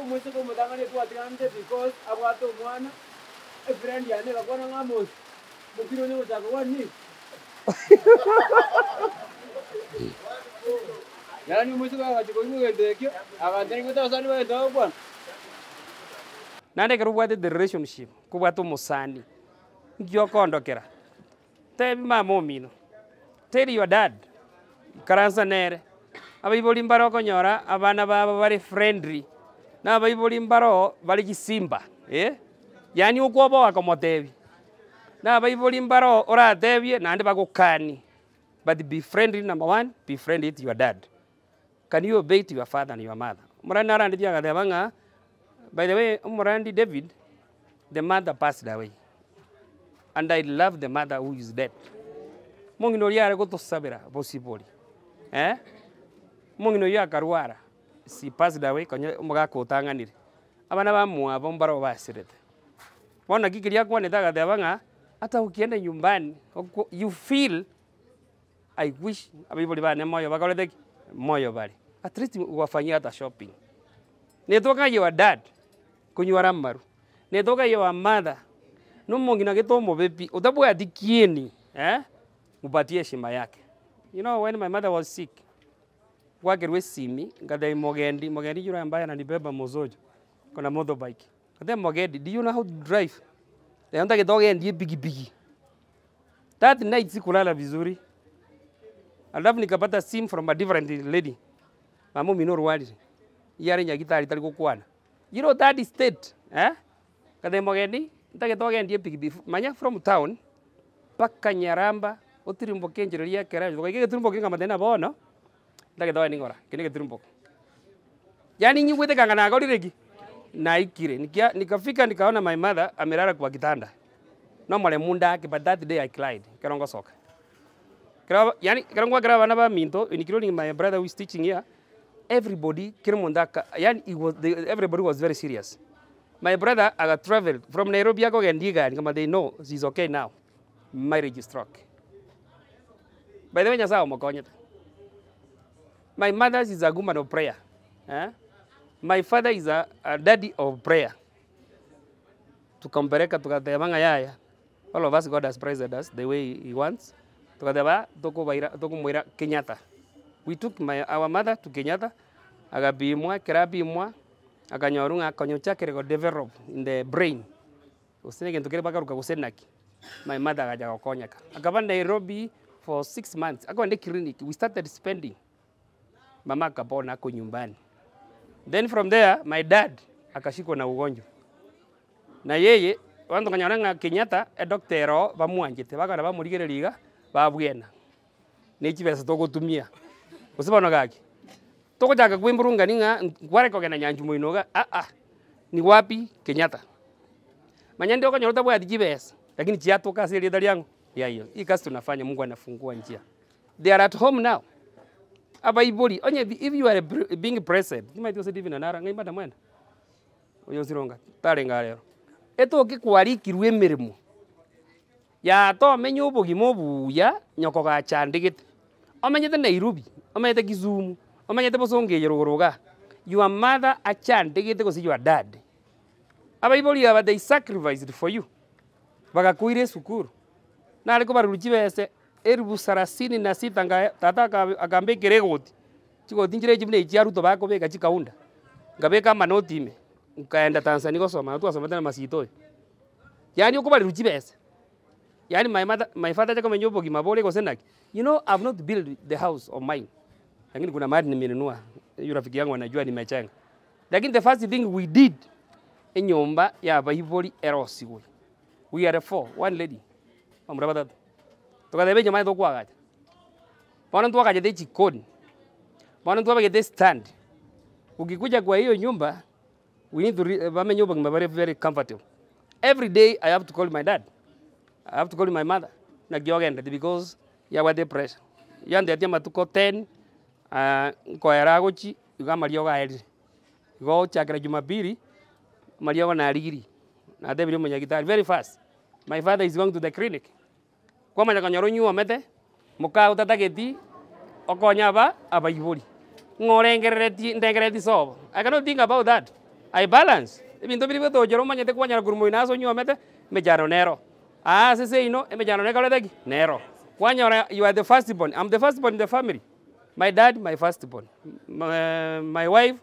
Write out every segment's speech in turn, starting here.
mwese ko mudangane twatigante because abwato mwana a friend yane bakona ngamos mukiro nyo chako wani yani mwese ka chiko ngende agandeni kutasani wa ndo bwana nande kerubwate the relationship kubwato musani ngyo kondokera tebi mama omino tell your dad karansa nere abaiboli mbaro konyora abana baba bari friendly na abaiboli mbaro bali kisimba yani ukwobo wakomotebi na abaiboli mbaro ora tebie nande bagukani but be friendly. Number one, be friendly to your dad. Can you obey to your father and your mother? Murandi arandi dia gadabanga. By the way, Murandi David, the mother passed away, and I love the mother who is dead. Mungino yare go to sabira possibly. Mungino ya karwara. She passed away kanya mga kotanga niri. Abana ba mua bombaro basirete. Wana kikiria kwa netaga gadabanga. Hata ukienda nyumbani, you feel I wish everybody bane moyo bakolete moyo bali. At least wafanyia hata shopping. Netoka your dad kunyora maru. Netoka your mother. No mongina getomo bepi. Utabwa dikieni, mupatie heshima yake. You know when my mother was sick, wagerwe simi ngada mogendi yura ambaye ananibeba mozojo. Kuna motorbike. Kade mogendi, do you know how to drive? Ndio kitoge ndiye bigi. That night sikulala vizuri. Alafu nikapata sim from a different lady. Mamo minor wali. Yare nyagitari tali kukwana. You know that is state, Kade mogendi, ndaketoge ndiye bigi. Manya from town, paka Nyaramba, otirimbo kenjeria kera. Kage tirimbo kinga madena bono. Ndaketoge ningora, kinige tirimbo. Yani nyuwete kangana goliregi. Naikire. Nikafika nikaona my mother amelala kwa kitanda. No mole munda yake, but that day I cried. Kerongo soka. Yani kerongwa grava na ba minto, including my brother who is teaching here. Everybody kirmondaka. Yani everybody was very serious. My brother I traveled from Nairobi ako gendiga kama they know she's okay now. Marriage struck. By the way nyasa omokonyeta. My mother is a woman of prayer. My father is a daddy of prayer. Tukampereka tukatebanga yaya. All of us God has praised us the way he wants. Tukateba tokumwira Kenyatta. We took our mother to Kenyatta. Agabimwa kerabimwa akanyorunga akonyocha kerego develop in the brain. Usinege ntukere baka rukagusenaki. My mother agaja okonyaka. Akaba Nairobi for 6 months. Akwende clinic. We started spending. Mama akapona ako nyumbani. Then from there, my dad akashikwa na ugonjwa. Na yeye, wantu kanyaranga Kenyatta, doctoro bamuanjite, bakana bamurigere babwena. Neki besa togotumia. Usibona gaki. Toko jaga kwimburunga ninga kware kogena nyanjumo inoga. Ni wapi Kenyatta? Manyande okanyota bwa dijibesa. Lakini chiato kasi ile yangu. Ya hiyo. Hii kazi tunafanya Mungu anafungua njia. They are at home now. Abaiboli, if you are being present, you might also live in anara ngai mada mwena. Oyo sironga, tarenga lero. Eto kikwari kirwe mirimo. Ya to menyo bogimo buya nyoko ga chandigit. Omenyete Nairobi, omenyete Kisumu, omenyete Bosonge yerogoroga. Your mother a chandigit ko si your dad. Abaiboli aba they sacrificed for you. Bagakuire sukuru. Na aliko baruchi bese Eribu sarasini na sita nga tata akambe keregoti. Chiko tinjire jibne ichiaruto bako beka chikaunda. Ngabeka manoti ime. Ukaenda Tanzania kusoma, tu asoma tena masito. Yani uko bali rujibese. Yani my father chako menyobo kimabole ko senaki. You know I've not built the house of mine. Lakini kuna mali nimenunua. Yule rafiki yangu anajua nimechenga. Lakini the first thing we did enyomba ya Baiboli erosi. We are 4, one lady. Amraba tukadebe jamaa ndo kwa gaja. Bwana ndo akaje jikoni. Bwana ndo akaje stand. Ukikuja kwa hiyo nyumba, we need to bame nyumba ni very very comfortable. Every day I have to call my dad. I have to call my mother. Na giogenda because ya wade pressure. Yande atia matuko 10 kwa yaragochi ugama lioga eri. Go chakra Jumapili Mario na aliri. Na debiri mnyagitari very fast. My father is going to the clinic. Kwa manya kanyoro nyu amete muka utatageti okonyaba abaiboli ngorengereti ndengereti sobo. I cannot think about that. I balance. Ebinto biri beto jero manyete kwanyara kurumo inaso nyomete mejano nero. Ah, sese ino mejano ne kaletegi nero. Kwanyara, you are the firstborn. I'm the firstborn in the family. My dad, my firstborn. My wife,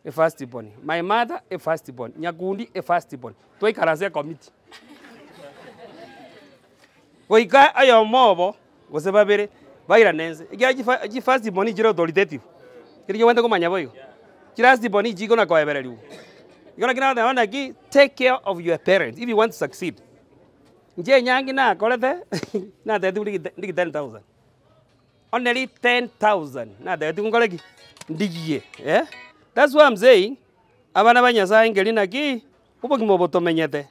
a firstborn. My mother, a firstborn. Nyakundi, a firstborn. Toi karase committee. Oika ayo mobo, wasebabere, baira nense. Igi firstborn jiro authoritative. Kiri wende kumanya boyo. Firstborn jigo na koebere liu. You're going to take care of your parents if you want to succeed. Nje nyangi na kolete na tetu ndiki 10,000. Only 10,000 na tetu ngoleki ndigiye. Yeah? That's what I'm saying. Abana banyasa ingelina ki ubo kimoboto menyete.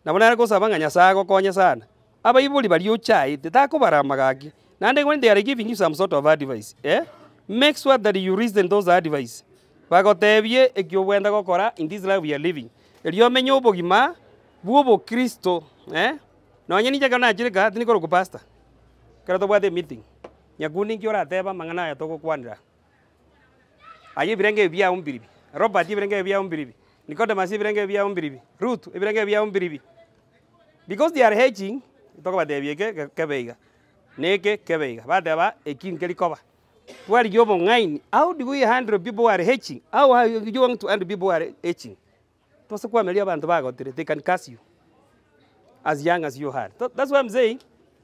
Na bona ko sabanga nyasa ko konya sana. Aba ibuli bali uchai tetako baramagaki. Nande when they are giving you some sort of advice, make sure that you listen those advice. Bagotebie ekyo wenda gukora in this life we are living. Elio menyo bogima bubo Kristo, no nyeni jaga na jirika tini ko pastor. Kara to bwate meeting. Nyaguni kyo rateba mangana ya toko kwandra. Aye birenge bia umbiribi. Robert birenge bia umbiribi. Nicodemus birenge bia umbiribi. Ruth birenge bia umbiribi. Because they are hedging, talk about the bieke kebeiga. Neke kebeiga. Bateba ekin kelikoba. What you want? How do we handle people who are hatching? How do you want to handle people who are hatching? They can curse you as young as you are. That's what I'm saying.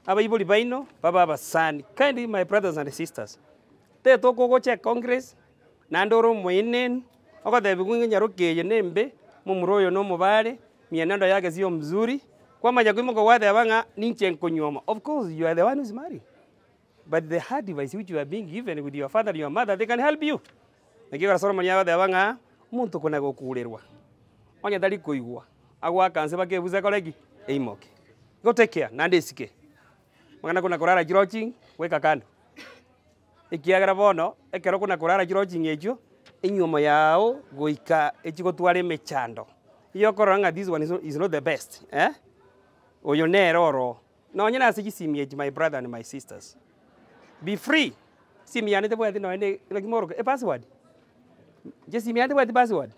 Baba son, kindly my brothers and sisters. They talk go check Congress. Nandoro mwenen. Oka de bigunga nyaroke yenembe. Mumuroyo no mubare. Mienendo yake sio mzuri. Kwa majagumo kwa wade abanga ninchen konyoma. Of course, you are the one who's married. But the hard advice which you are being given with your father and your mother, they can help you. Nakiwa soro manyaba de abanga muntu kuna gokurerwa. Onya dali koigwa. Agwa kanse bake buze kolegi eimoke. Go take care nande sike. Magana kuna kurara jiroching weka kando. Ikiagra bono ekero kuna kurara jiroching ejo enyoma yao goika echiko tware mechando. Iyo koranga this one is not the best, Oyo neroro. No nyina asijisimi my brother and my sisters. Be free. See me and the word no like more a password. Just see me and the word password.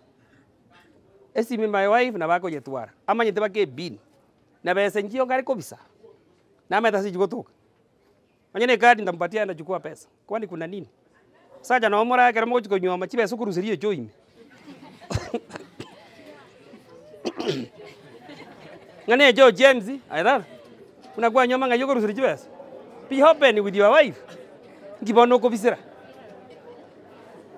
See me my wife na bako yetuara. Ama yeteba ke bin. Na be senjio ngare kobisa. Na meta si jugotoka. Onyene kadi ndampatia na chukua pesa. Kwani kuna nini? Saja na omora yake mo chiko nyoma chibe sukuru sirie join. Ngane jo James, aidha. Unakuwa nyoma ngayoko rusiri chibesa. Be open with your wife. Kibono ko bisira.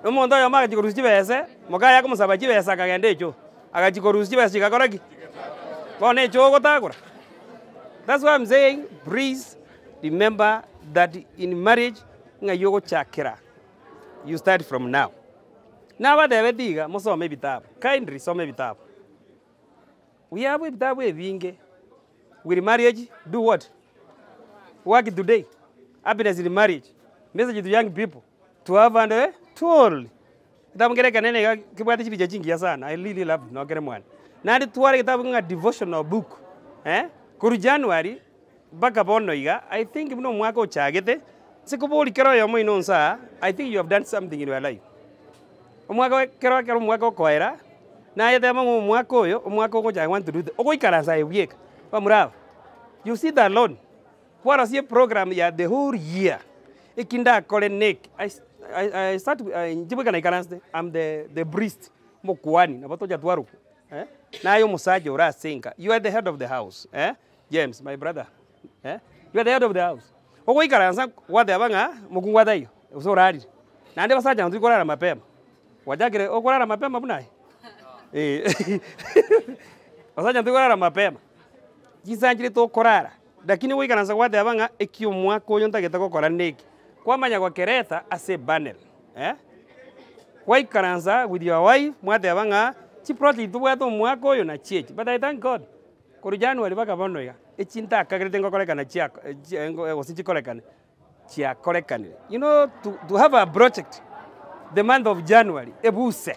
Omonda yo maka chikorusi chibese, moka yako musaba chibesa kagende echo. Aga chikorusi chibesa chikakoraki. Bone echo gotagura. That's why I'm saying, please remember that in marriage ngayoko chakira. You start from now. Now what they diga musome bitabu. Kindly some bitabu. We have bitabu evinge. With marriage, do what? Work today. Happiness in marriage. Message to young people. To have and told. I really love it. No get one. Now the tour is a devotional book. Kuru January. Back up on noiga. I think no mwako chagete. Sekuboli kero yomo inonsa. I think you have done something in your life. Mwako kero mwako koera. Na yete mo mwako yo mwako ko I want to do. Okoi karansa ewiek. Pamurav. You see that alone. What was your program the whole year? Ikinda Kolenek. I start in Jibugana Karanste. I'm the priest. Mokuani. Nabato Jatuaru. Na yo musaje ora sinka. You are the head of the house. James, my brother. You are the head of the house. Okoi karansa wade abanga mugungwa dayo. Usorari. Na ande basaja ntukorara mapema. Wajagire okorara mapema bunai. Basaja ntukorara mapema. Jisanjire to korara. Lakini wewe kana zawadi abanga ekio mwako yonta getako kora neki. Kwa manya kwa kereta ase banel. Wewe kana with your wife mwade abanga chi proti tu weto mwako yo na chechi. But I thank God. Kuru January baka bono ya. Echinta kagrete ngo koleka na chia osinchi koleka. Chia koleka. You know to have a project the month of January ebuse.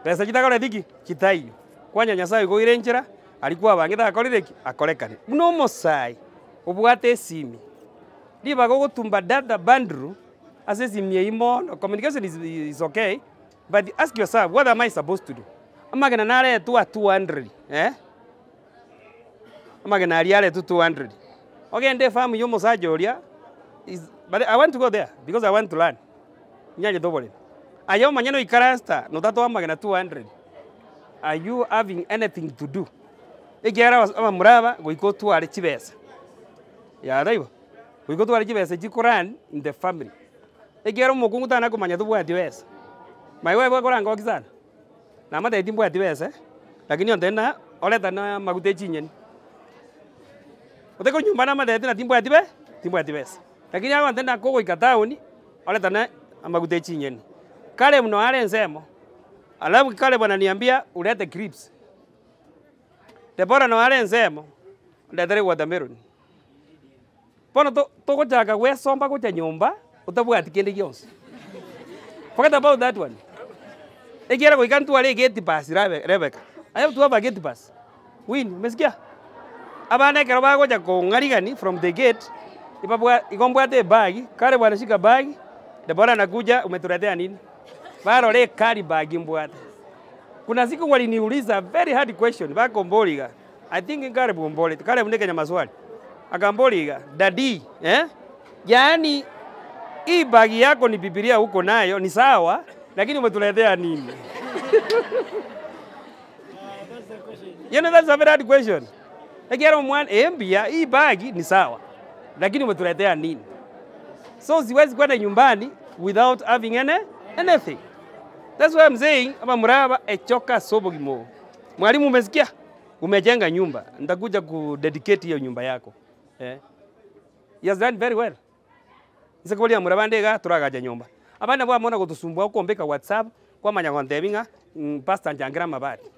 Pesa kitaka diki kitayo. Kwanya nyasaye go irenjera. Alikuwa bangita akolireki akolekane muno mosai obwate simi liba go tumba data bandru asesi mie imo communication is okay but ask yourself what am I supposed to do amagena nare tu 200 amagena ariare tu 200 ogende farm yo musaja oria but I want to go there because I want to learn nyaje dobole ayo manyano ikarasta no tato amagena 200 are you having anything to do egera aba muraba goiko tware kibesa ya raibo goiko tware kibesa gikuran in the family egera mukungu tana kumanya tubwati besa maiwe bakoranga okizana na mata etimbwati besa lakini ondena oleta na magute chinyeni uteko nyumba na mata na timbwati besa lakini hawa ondena kogo ikataoni oleta na magute chinyeni kale mno ale nsemo alafu kale bwana niambia ulete crips Debora no ale nsemo ndethere watermelon pono to gochaka gwe somba gocha nyumba utabwati kende gionse forget about that one ekiera goikan tu ale gate pass Rebecca I have to have a gate pass win umesikia abana kero bagocha kongarigani from the gate ikombwate bag kale bwana shika bag Debora nakuja umetuletea nini baro le kari bag mbwate kuna siku waliniuliza very hard question bako mboliga I think kare bombole kare mneke maswali akamboliga daddy yani hii bagi yako ni Biblia huko nayo ni sawa lakini umetuletea nini you know that's a very hard question ekiara mwana embia hii bagi ni sawa lakini umetuletea nini so siwezi kwenda nyumbani without having anything. That's why I'm saying ama muraba echoka sobo gimo. Mwalimu umesikia? Umejenga nyumba. Nitakuja kudedicate hiyo nyumba yako. He has done very well. Nsekoli ya muraba ndega turagaja nyumba. Abana bwa mona kutusumbua kuombeka WhatsApp kwa manyagonde binga pastor njangira mabati.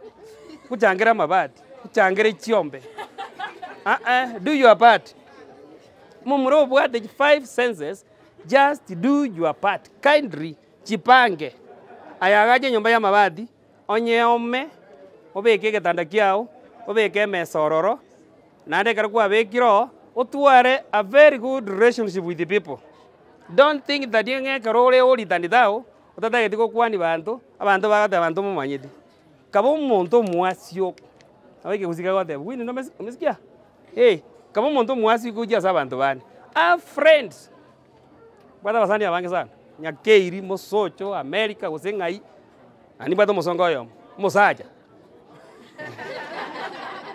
Kujangira mabati, kujangira chiombe. Do your part. Mumuro bwa the 5 senses just do your part. Kindly chipange. Ayagaje nyumba ya mabati onyeome obeke getanda kiao obeke mesororo nande karukwa bekiro otware a very good relationship with the people. Don't think that yenge karole oli tandidao otata getiko kwani bantu abantu bagate abantu mumanyidi kabo muntu mwasio abike kuzika gote wini no mesikia kabo muntu mwasio kuja sabantu bani friends bada basani abange sana nyakeiri mosocho America gusengai ani bato mosongo yo mosaja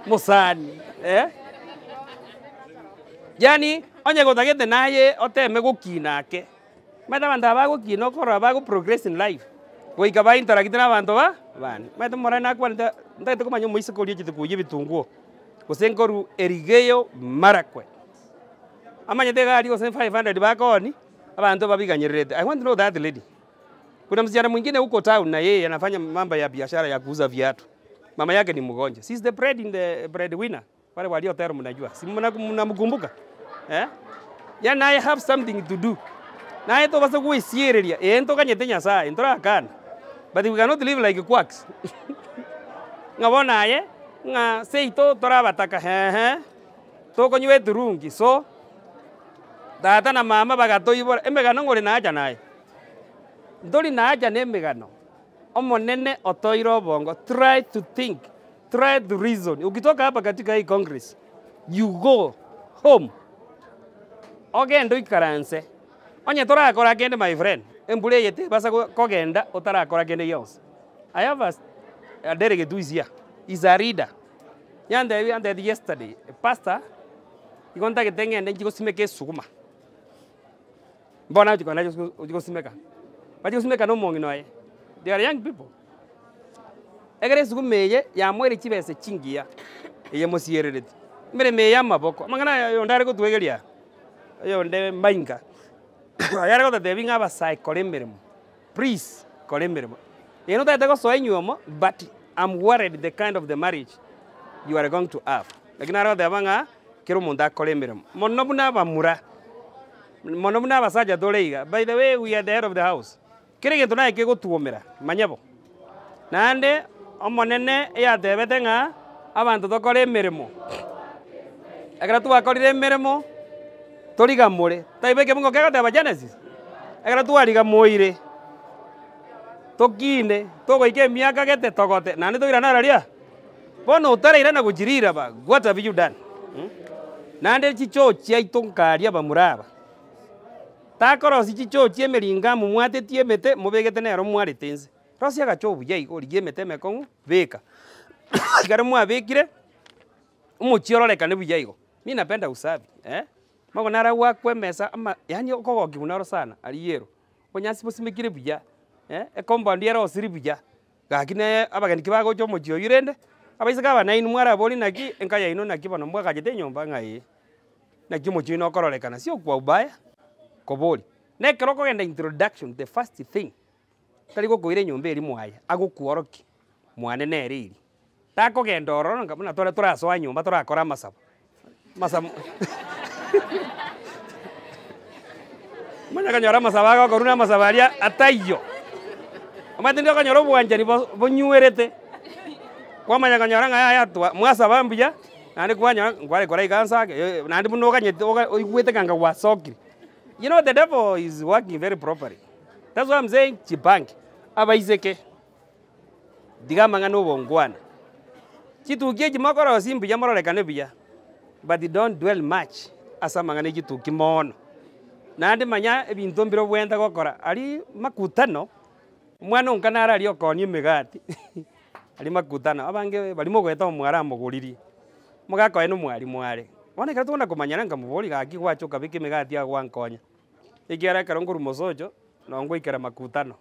mosani yani onye gotagete naye oteme gukinake mata banda bago kino kora bago progress in life goika ba interact na bantu bani mata morana kwa ndate kumanyo moise koliye kitukuye bitunguo gusengoru erigeyo marakwe amanyete gari gosen 500 bakoni abantu babiganyerete. I want to know that lady. Kuna msichana mwingine huko town na yeye anafanya mambo ya biashara ya kuuza viatu. Mama yake ni mgonjwa. She's the breadwinner. Wale walio tayari mnajua. Si mnamkumbuka? Ya na I have something to do. Na eto basa kuisiereria. Ento kanyete Nyasaye, entora kana. But we cannot live like quacks. Ngabona aye nga seito tora bataka Toko nywe turungi. So tata na mama bagatoibora emegano ngore naja naye ndoli naja nemegano omonene otoiro bongo try to think try to reason ukitoka hapa katika hii congress you go home ogendo ikaranse onye tora akora kende my friend embule yete basa kogenda otara akora kende yons I have a delegate who is here is a reader yande yesterday a pastor ikonta ketenge ende jiko simeke sukuma Bona jiko na jiko simeka. Bajiko simeka no mongi noye. They are young people. Egere suku meye ya mwere chibese chingia. Eye mosierereti. Mere meya maboko. Mangana yondare ko tuegeria. Yonde mainga. Ayara ko te binga ba sai kolemeremo. Please kolemeremo. You know that I go so enyuomo but I'm worried the kind of the marriage you are going to have. Lakini ara de banga kero munda kolemeremo. Monobuna ba mura. Monomuna basaja doleiga. By the way, we are the head of the house. Kirege tunaye kego tuomera. Manyabo. Nande omonene ya debetenga abantu tokore emeremo. Agara tu bakorire emeremo torigamure. Taibeke mungo kega teba Genesis. Agara tu arigamoire. tokine togoike miaka gete togote nani togira nararia bono utareira na gujirira ba what have you done nande chichochi aito nkaria bamuraba takorosi chichochi emeringa mumwatetie emete mubegete nero mwarete nse rosi agacho buya igo rigie emete mekongu beka igare mwabekire umuchi ororekane buya igo mi napenda usafi mago nara gwakwa mesa ama yani okogoki munaro sana ariyero onyasi bosimekire buya compound yero osiri buya gakine abageni kibagocho omochi oyu rende abaiseka abanaini mwarabori naki enkaya ino naki bono mbwagachete nyomba ng'ai naki omochi oino okororekana sio kwa ubaya kobori nekero okogenda introduction the first thing tari gokoire nyomba eri mwaya agokworoki mwane nere iri takogenda ororo nga buna tore torasoa nyomba torakora amasabo masamo manyakanyora amasabo agokoruna amasabo aria ataiyo amatindi okonyora obwanchani bonywerete kwamanyakanyora ng'aya yatwa mwasaba mbuya nandi kwanyora nkware kora igansake nandi buna okanyete oigwete kanga gwasokire. You know, the devil is working very properly. That's why I'm saying, chibank. Abaiseke. Diga mangano bongwana. Chitukie chimakoro simbi jamoro lekane biya. But you don't dwell much. Asa mangane chituki mono. Nandi manya ebintu mbiro bwenda gokora. Ali makutano. Mwana unkanara ali okoni megati. Ali makutano. Abange balimo gweta omwara mogoriri. Mogako eno mwari mware. Wana kera tuna kumanyana nkamubori gaki gwachoka bike megati agwankonya. Ikiara karongo rumosojo nongo ikera makutano.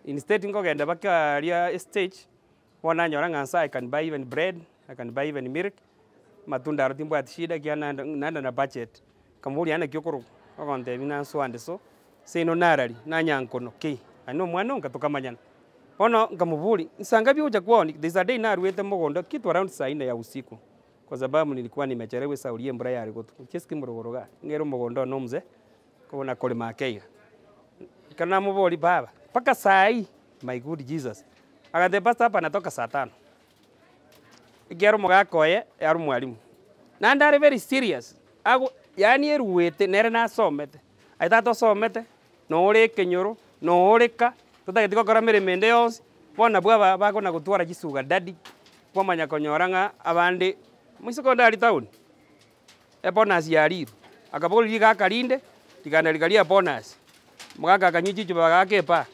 Instead ngogenda bakaria stage wana nyora ngansa I can buy even bread, I can buy even milk. Matunda rotimbo atishida kiana nanda na budget. Kamuri ana kyokoro ogonde bina swande so. Sino narari nanyankono ke. Ano mwana ngatoka manyana. Ono nkamuburi nsanga byo kwoni there's a day naruete mogondo kitu around saa 4 ya usiku. Kwa sababu nilikuwa nimechelewa saulie mbura yari gotu. Cheski murogoroga. Ngero mogondo nomze. Kuna kole makeiga. Kana mubori baba. Paka sai my good Jesus. Agade pasta hapa natoka saa 5. Igero mugakoye yari mwalimu. Nandare very serious. Ago yani eruwete nere na somete. Aitato somete no ore kenyoro no oreka tutageti gokora miremende yose. Bona bwa bako na gutwara gisuga dadi. Kwa manya konyoranga abandi musekondari town. Bonus yariru. Akaboli gakarinde tikana likalia bonus. Mugaka akanyiji chuba gakepa.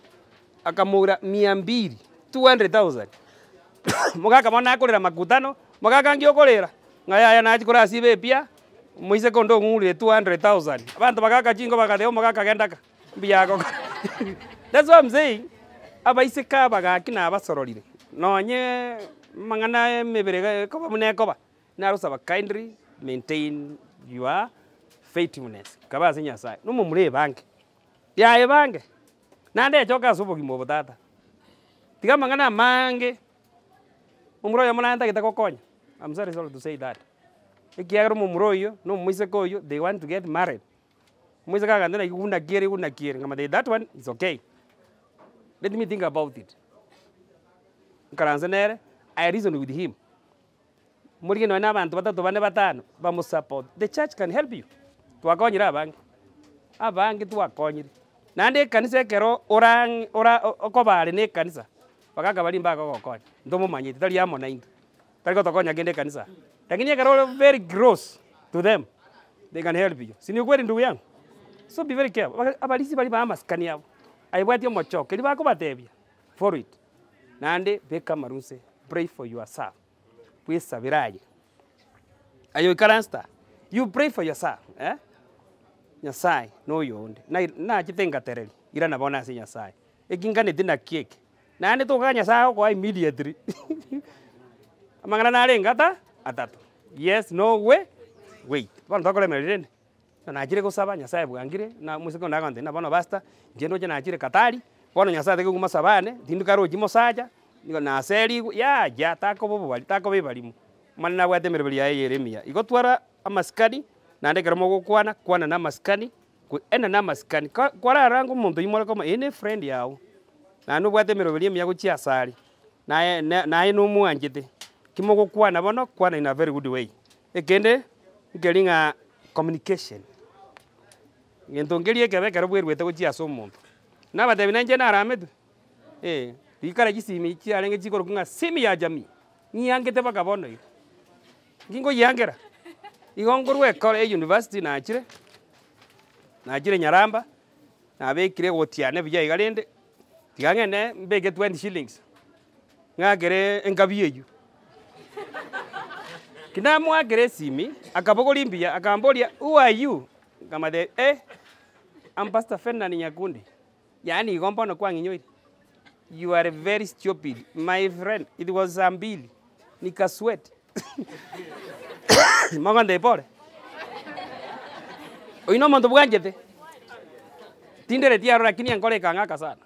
Akamura 200 200,000. Mugaka mona akorera makutano, mugaka ngiokorera. Ngaya na achikora sibe pia. Muise kondo ngure 200,000. Abantu bagaka chingo bagatheo mugaka gendaka. Biyago. That's what I'm saying. Abaiseka bagaki na abasororire. Nonye mangana mebere koba munekoba. Narusaba kindly maintain your faithfulness. Kabazi Nyasaye. Numu mure banke. Yae banke. Nande choka subo kimo botata. Tiga mangana mange. Umuro ya mwana anta kokonya. I'm sorry to say that. Ikiagro mumuroyo, no muisekoyo, they want to get married. Muiseka kandena una kiere. Ngama that one is okay. Let me think about it. Karanzenere, I reasoned with him. Muri no na bantu batatu bane batano bamu support. The church can help you. Twakonyira abangi twakonyira. Nande kanisa kero ora okobare ne kanisa. Bakaka bali mbaka gokonya. Ndomo manyiti tali amo 9. Tali gotokonya gende kanisa. Lakini kero very gross to them. They can help you. Sini kweli ndugu yangu. So be very careful. Abalisi bali ba maskani yabo. Aibwati mochoke li bako batebya. For it. Nande beka maruse. Pray for yourself. Sabiraje. Ayo karansta. You pray for yourself, Nyasaye no yonde. Na chitenga tereri. Ira na bona si Nyasaye. Ekingane tina kiek. Na ane to kanya Nyasaye ko immediately. Amangana na renga atatu. Yes, no way. Wait. Bana tokole merende. Na ajire ko saba Nyasaye bwangire na musiko na kante na bana basta. Jeno jana ajire katari. Bona Nyasaye teke kuma sabane. Tindukaro jimo saja. Niko na seri ya tako bobo bali tako be balimu manna wate merbeli ya Yeremia igotwara amaskani nande keramo kwana na maskani ku ena na maskani kwara rangu muntu imora koma ene friend yao na no wate merbeli ya guchi asali na eno muanjete kimoko kwana bono kwana in a very good way ekende ngelinga communication ngento ngelie kebe kerabwe rwete guchi aso muntu na bate binanje na arametu Ikara gisimi kiarenge chikoro kunga simi ya jamii. Nyangete baka bono. Ngingo yangera. Igongorwe kore university na achire. Na achire Nyaramba. Na bekire gotiane biya igarende. Tigangene mbege 20 shillings. Ngagere engabiyeju. Kinamwa gere simi akabogoli mbia akambolia who are you? Kama de I'm Pastor Fernand Nyakundi. Yani igomba no kwa nginyoi. You are very stupid, my friend. It was Zambili. Nika sweat. Magande pore. Oino mondo bwanjete. Tindere tia rora kini ankole kangaka sana.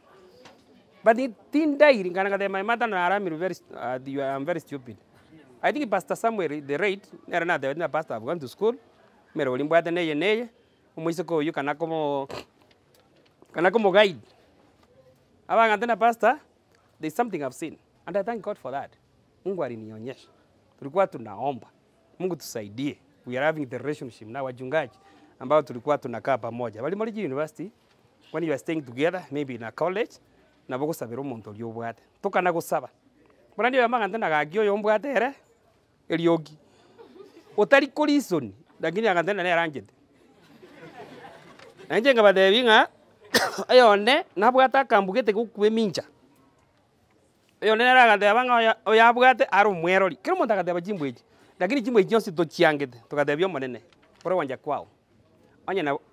But tindai ringana kade my mother no arami very I'm very stupid. I think Pastor Samuel the rate era na the pastor I've gone to school. Mero limbwate neye. Umuisoko yu kana como guide. Abanga tena pastor, there's something I've seen and I thank God for that. Mungu alinionyesha. Tulikuwa tunaomba. Mungu tusaidie. We are having the relationship na wajungaji ambao tulikuwa tunakaa pamoja. Walimoliji University when you are staying together maybe in a college na boko sabero monto lyo bwate. Toka na gusaba. Murandi yamanga tena gagio yo mbwate ere eliogi. Otari kolison lakini akantena ne arangete. Nanje ngabade binga ayone nabwata kambugete gukwe minja. Ayone naragate abanga oyabwate aru mwerori. Kero monta kate bajimbweji. Lakini jimbweji nyose to chiangete tokate byo monene. Poro wanja kwao.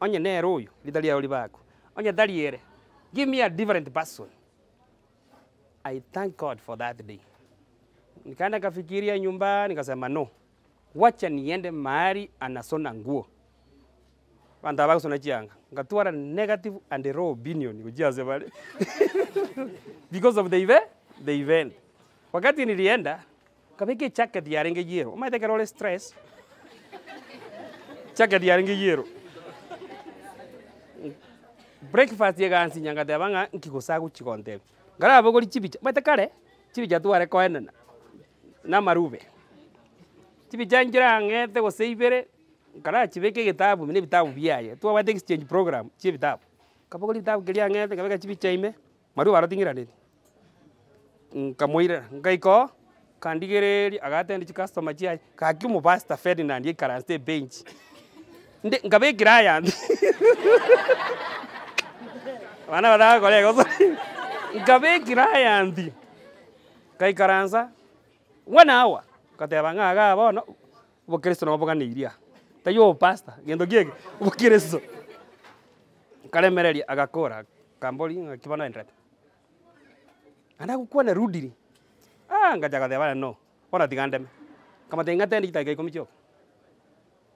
Onye nero uyu litalia oli bako. Onye daliere. Give me a different person. I thank God for that day. Nikaenda kafikiria nyumba nikasema no. Wacha niende mahali anasona nguo. Wanda bako sona chianga. Ngatuara negative and the raw opinion kujiaze pale. Because of the event. Wakati nilienda kapeke jacket ya rangi yero. Umaiteka role stress. Jacket ya rangi yero. Breakfast ya gansi nyanga tabanga nkikosagu chikonte. Ngara bogoli chibicha. Umaiteka chibicha tuare koenana. Na marube. Chibicha njira ngete go seibere. Ngara chibeke gitabu mine bitabu biaye. Tuwa wate exchange program chibitabu. Kabogoli bitabu kelia ngete kabeka chibicha ime. Maru baratingira nini. Kamoira ngaiko kandigereri agatendi chi customer chi kakimu Pastor Ferdinand ye karante bench. Nde ngabe kiraya. Wana wada kolego so. Ngabe kiraya ndi. Kai karanza 1 hour katebanga aga bono bokristo no boga niria. Tayo pastor gendo giege bokristo. Kalemereri agakora kamboli ngakibana entrate. Anda kukuwa na rudiri. Ngajaga thebana no. Ona tigandeme. Kama tengate ndi tage komicho.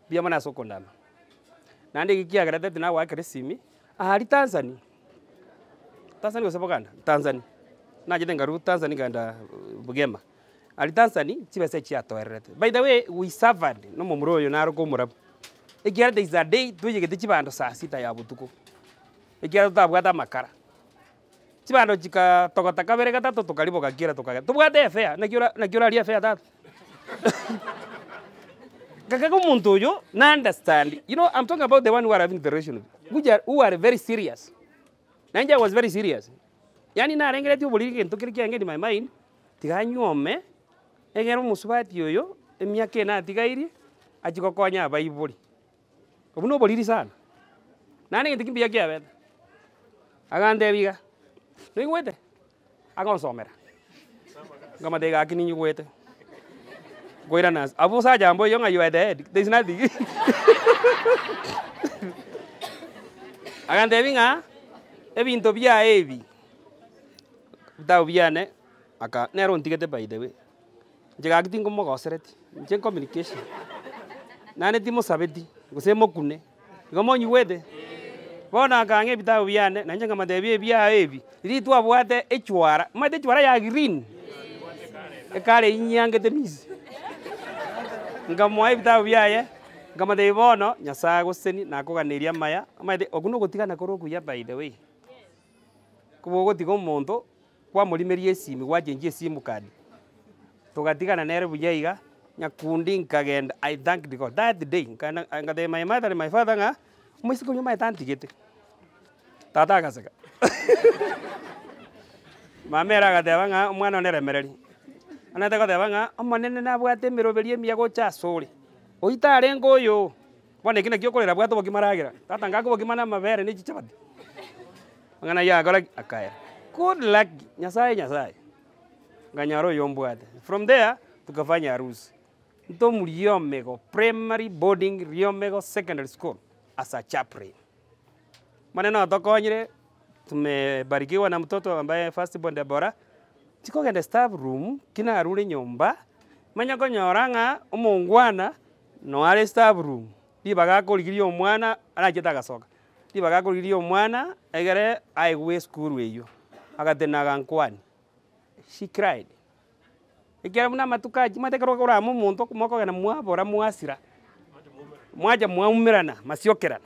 Bia mana soko ndama. Nandi gikia garate tina wa kresimi. Ahari Tanzania. Tanzania usaboganda. Tanzania. Na jide ngaru Tanzania ganda bugema. Ali Tanzania chibese chia toerete. By the way, we suffered no mumuroyo naro ko murab. Egira there is a day tuje gete chibando saa sita ya butuko. Egira tutabwata makara. Chibando chika tokota kabere gatatu tukalibo kakira tukaya. Tubwate fea nakiora ria fea tatu. Kaka muntu yo na understand. You know, I'm talking about the one who are having the relation. Who are very serious. Nanja was very serious. Yani na rengere ti boliri kento kiriki angeni my mind. Tiganyome egero musubati yoyo emyake na tigairi achikokonya abaibuli. Obuno boliri sana. Nani ngikimbia kiabe. Agande biga. Nui wete. Agonsomera. Ngama dega akini nyu wete. Goira nas. Abu sa jambo yonga you are dead. There is nothing. Agande binga. Ebinto bia ebi. Tau biane aka nero ntigete by the way. Njega kitingo mo gosereti. Nje communication. Nane timo sabeti. Gusemo kune. Ngomo nyu wete. Bona kange bitau biane nanje ngama debie bia ebi. Iri tu abwate echwara. Mate echwara ya green. Ekare inyangete mizi. Ngamo bitau biaye. Ngama de bono nyasago seni nakoganiria maya. Mate okuno gotigana koroku ya by the way. Kubo gotigo monto kwa mulimerie esimu wajenje esimu kadi. Tugatigana nere bujaiga nyakundi nkagenda. I thank God that day. Ngade my mother and my father nga Musiko nyuma tanti gete. Tata kasaka. mamera agateba ng'a omwana oneremereri anate goteba ng'a omonene nabwate emeroberi emiya gocha asore oita arenga oyo bono eki naki okorera bwate obogima aragera tata ngaka obogima na amabere na chichabati ng'ana yagora akaera good luck nyasaye nganyara oyo mbwate from there tukafanya harusi ntomu Riomego primary boarding Riomego secondary school as a chaplain maneno tokonyire tumebarikiwa na mtoto ambaye first born Deborah chikogenda staff room kina arure nyomba manya konyora ng'a omongwana no are staff room dibaga korigiria omwana aracheta gasoka dibaga korigiria omwana egere aigwe school eyo agatenaga nkwani she cried ikera muna matukaji matekero kora omonto mokogena mwabora mwasira mwaja mwaumirana masiokerana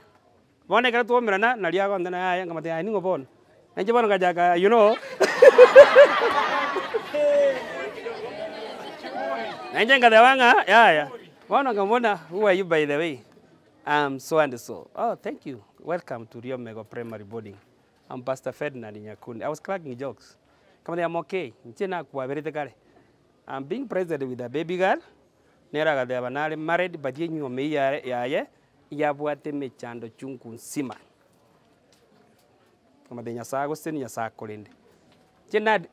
bona ikera tuomirana na liago ndana yaya ngamate ya ningo bona nje bona gajaga you know nje ngadawanga yaya bona ngamona who are you by the way I'm so and so. Oh, thank you. Welcome to Riomego Primary Boarding. I'm Pastor Ferdinand Nyakundi. I was cracking jokes. Come on, I'm okay. I'm being presented with a baby girl. Nera they are married, but you me yaye yabuate me chando chunku nsima. Kama de nyasago seni nyasako lende.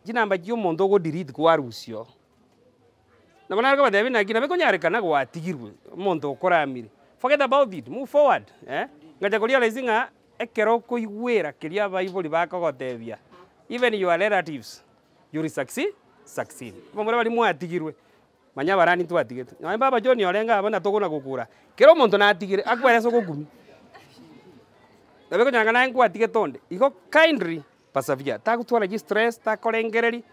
Jina mba jio mondogo diridi kwa rusio. Na manara kama debi na kina beko nyare kana kwa tigiru mondo kora amiri. Forget about it. Move forward. Ngaja kulia lezinga ekero kuigwera kiria Bible bakogotebia. Even your relatives, you will succeed. Bamura bali mwatigirwe. Manya barani twatigete. Na baba John yolenga abana tokona gukura. Kero muntu natigire akwere so gukumi. Nabeko nyanga na nkwatige tonde. Iko kindly persevere. Takutwala gi stress takolengereri.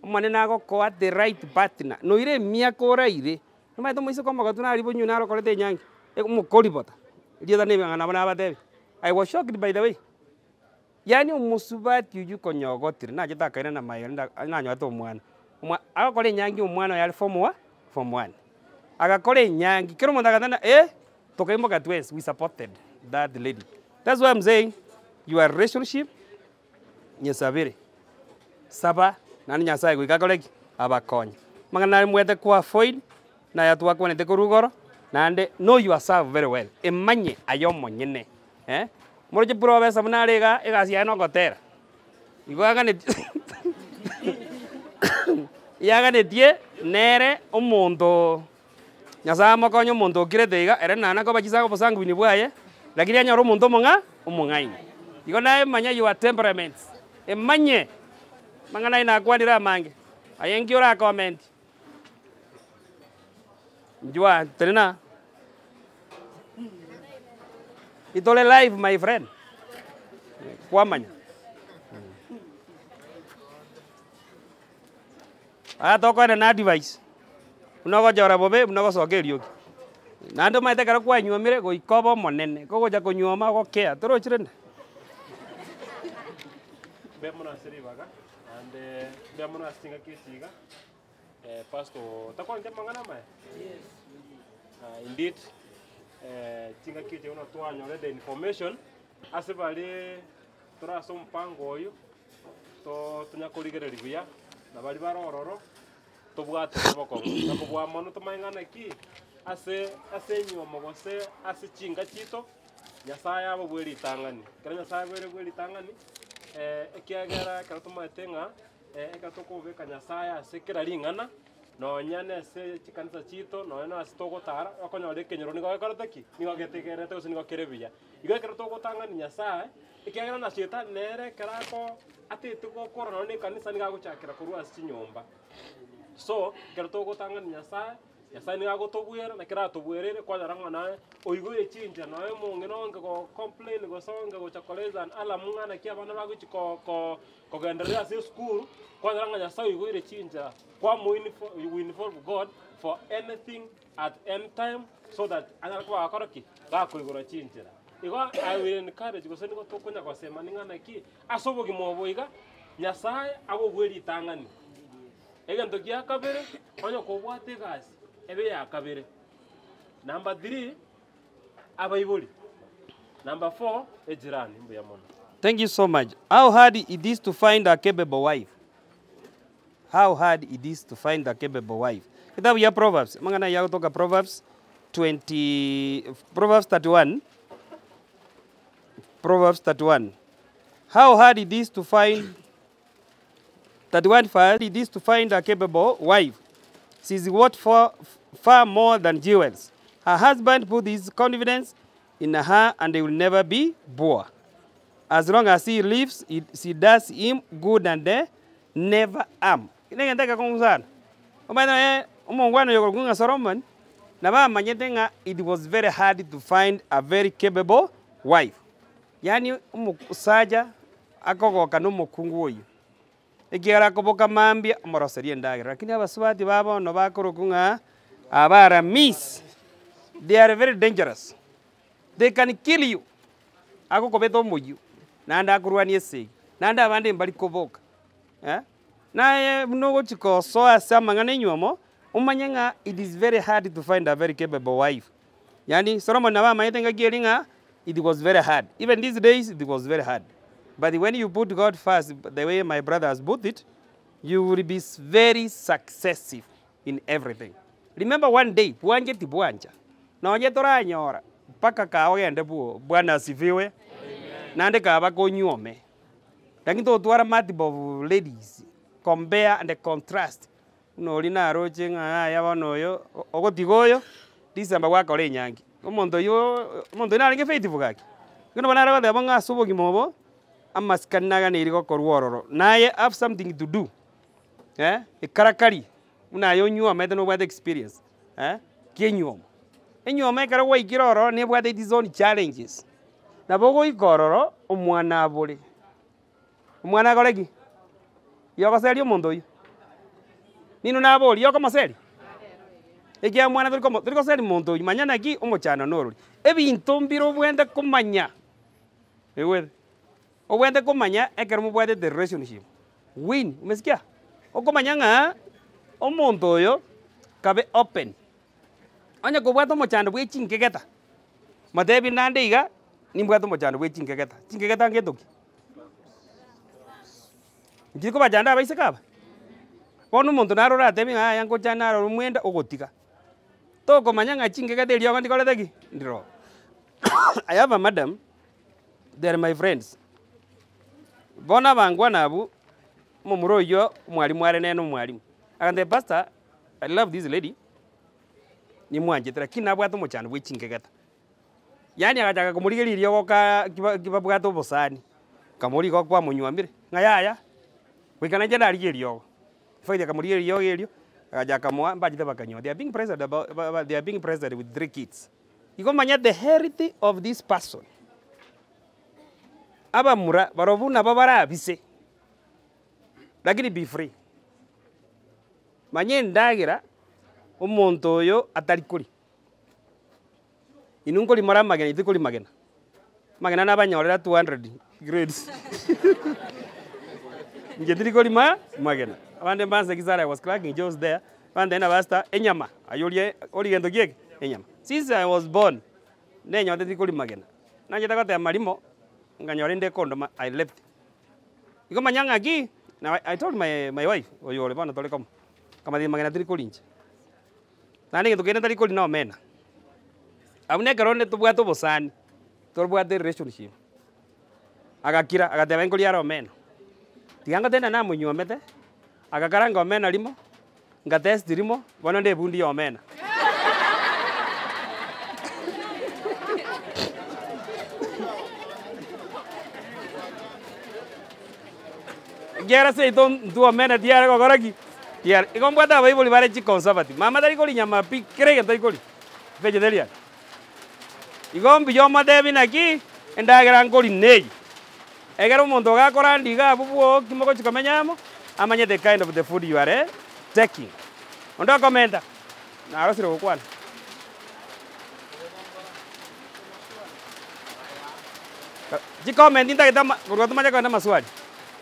Omane nago ko at the right partner. No ire miakora ire. Namaito moiso koma gatuna aribo nyunaro kolete nyangi. I was shocked by the way. Yani umusubati yuju konyogotire na jeta kaina na mayenda na nyoto mwana. Akakole nyangi umwana yali form 1. Akakole nyangi kero mondagatana tokaimo gatwes we supported that lady. That's why I'm saying your relationship nyesabire. Saba nani nyasaye gwikakoleki abakonya. Mangana mwete kwa foil na yatu wako nete kurugoro. Nande know yourself very well. Emanye ayomo nyene. Moroje probe sabuna rega egasi ano gotera. Igwaga ne yaga ne die nere omondo. Nyasa makonyo mondo kiretega ere nana ko bachisago bosangu bini bwaye. Lakini anya romondo monga omongai. Igo nae manya your temperaments. Emanye mangana ina kwandira mange. Ayengi ora comment. Njua tena itole live my friend kwamanya atoko na device unogo jora bobe unogo sokerio nando maite kara kwa nyuomire go ikobo monene gogo ja konyuoma go kea toro chirende bemona seribaga and bemona singa kisiga pastor takonje mangana mai yes indeed tinga kiti una twanyore the information asibali turaso mpango oyo to tunyakurigereri buya na bali barororo tobwate boko na kubwa mono tumangana ki ase nyoma gose ase chinga chito nyasaye abo bweri tangani kera nyasaye bweri tangani ekiagera kera tumatenga ekatokobeka nyasaye ase kera lingana no nyane se chikanisa chito no ena asitogo tara akonyore kenyoro ni gakarotaki ni gagetegerete usini gakerebia igakero togo tanga ni nyasaye ikegera na chita nere karako atitu gokora no ni kanisa ni gaguchakira kurwa asinyomba so kero togo tanga ni nyasaye ni gagotobwera na kira tobwerere kwa daranga na oigoye chinja no emonge no ngo complain go songa go chakoleza ala mungana kia bana baguchi ko genderea se school kwa daranga nyasaye oigoye chinja kwa we involve God for anything at any time so that anakwa akoroki gakoigora chinjira igo I will encourage go sendiko tokonya kwa sema ningana ki asobogi moboiga nyasaye abo bweri tangani egento kia kabere onyo kobwate gasi ebe ya kabere number 3 abaibuli number 4 ejirani mbuya mono. Thank you so much. How hard it is to find a capable wife? how hard it is to find a capable wife. Kitabu ya Proverbs, mangana ya kutoka Proverbs 31. Proverbs 31. How hard it is to find 31 hard it is to find a capable wife. She is worth far more than jewels. Her husband put his confidence in her and they will never be poor. As long as he lives, she does him good and never harm. Inengeteka kumsana. Omana umongwana yokunga Solomon na ba manyetenga it was very hard to find a very capable wife. Yani umusaja akogoka n'umukungu oyo. Ikiara koboka mambia amoroserie ndagira. Lakini abasubati babo no bakorokunga abara miss. They are very dangerous. They can kill you. Ako kobeto moyu. Nanda kurwanie sei. Nanda abandi mbali koboka. Na mnogo chiko so asa mangane nyuamo umanyenga it is very hard to find a very capable wife. Yani Solomon na ba maitenga gieringa it was very hard. Even these days it was very hard. But when you put God first, the way my brother has put it, you will be very successful in everything. Remember one day, buanje ti buanja. Na onye tora nyora, paka kawe ende Bwana asifiwe. Nande kaba konyuome. Lakini to tuara multiple ladies, compare and contrast. No lina roche nga ya wanoyo, ogotigoyo, disamba wako le nyangi. Omondo na linge faithful kaki. Kuno banara wa banga subo kimobo. Amaskanaga nirigo korwororo naye have something to do ikarakari una yonyu amete no bad experience kenyom enyoma kara wa ikiroro ne bwate its own challenges na bogo ikororo omwana abole omwana goregi yoko seri omondo yu nino na aboli yoko maseri egia mwana turiko seri mondo yu manyana ki omochana norori ebinto mbiro bwende kumanya ewe Obwende kumanya ekero bwende the relationship. Win, umesikia? Okumanya nga omuntu oyo kabe open. Anya kubwata mochando bwe chinkegeta. Matebi nande iga nimbwata mochando bwe chinkegeta. Chinkegeta ngetoki. Ndiko bajanda abaise kaba. Bono muntu narora atemi nga yango chana ro mwenda ogotika. To kumanya nga chinkegeta iliyo ndikoletheki. Ndiro. I have a madam. They are my friends. Bona bangwa nabu mumuro yo mwalimu are neno mwalimu. And the pastor, I love this lady. Ni mwanje lakini nabwato mochano bwechingegeta. Yani akataka kumurigeri iliyo ka kibabwato bosani. Kamuri ko kwa munywambire. Ngayaya. Wikana jenda iliyo. Faida kamurigeri iliyo iliyo. Akaja kamwa mbajite bakanyo. They are being present with 3 kids. You go manya the heritage of this person. Aba mura barovuna babara bise lakini be free manye ndagira umuntu oyo atari kuri inunkoli mara magena itikoli magena nabanyorera 200 grades ngetiri koli magena abande mbanze kizara I was cracking jokes there and then abasta enyama ayolie oligendo gieke enyama since I was born nenyo tikoli magena nanjeta kote marimo nganyorende kondo I left. Iko manyanga gi now I told my wife oyo le bana tole kama di magana tiri kolinche. Nani ke tukenda tiri kolina omena. Abune karonde tu bwato bosani. Tu bwato relationship. Agakira agateba enkoli yaro omena. Tianga tena na munyomete. Agakaranga omena limo. Ngatest limo bono nde bundi omena. Gera se tu amena tiara ko goraki tiara ikon bwata bai boli bare chi conservative mama dari koli nyama pi krege tai koli vegetarian ikon biyo madebi naki enda gran koli nei egero mondo ga korandi ga bubuo kimoko chikamenyamo amanye the kind of the food you are taking ondo komenta na arosire kokwana ji comment nda kitama kurwa tumaje kwa maswali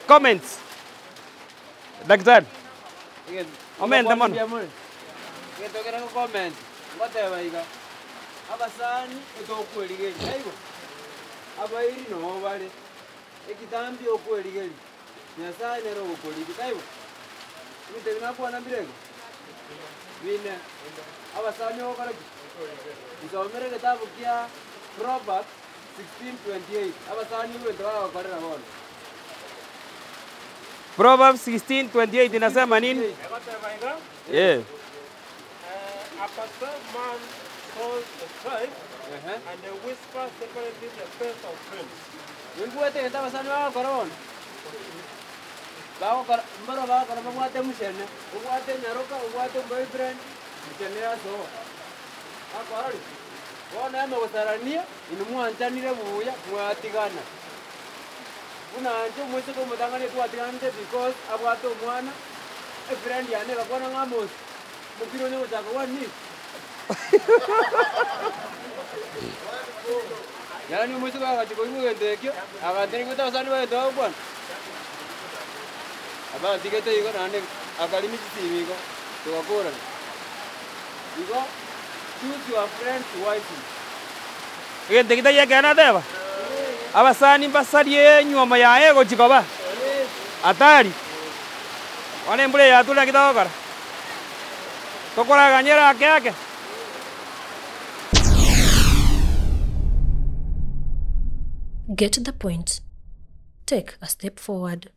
comments Daktari. Omenda mono. Getogera ko comment. Ngoteba iga. Abasani etokweligeri. Aibo. Abairi no bale. Ekitambi okweligeri. Nyasaye nero okweligeri. Aibo. Nite binakuwa na birengo. Bine. Abasani okora ki. Isomere kitabu kia Proverbs 16:28. Abasani wendo wakorera bono. Proverbs 16:28 inasema nini? Yeah. A person man calls the strife, and the whisper separated the best of friends. Wengwete enta basani wakora bono. Bakora mbaro bakora mwate mushene. Ubwate nyaroka, ubwate boyfriend. Mushene yaso. Akwari. Bona yame gusarania inumwanjanire buya mwatigana. Unanje mwese ko mutangane twatiganite because abwate umwana a friend yane bakona ngamos. Mukiro nyo chako wani. Yani mwese ko akachiko ngwendekyo akateri kutasani wendo bwana. Aba tigete iko nane akalimi kitibiko tukakora. Iko choose your friends wisely. Gende kitaya kana deba. Abasani basarie nyuma ya ego chikoba. Atari. Wale mbule ya tula kitokora. Tokora ganyera yake. Get the point. Take a step forward.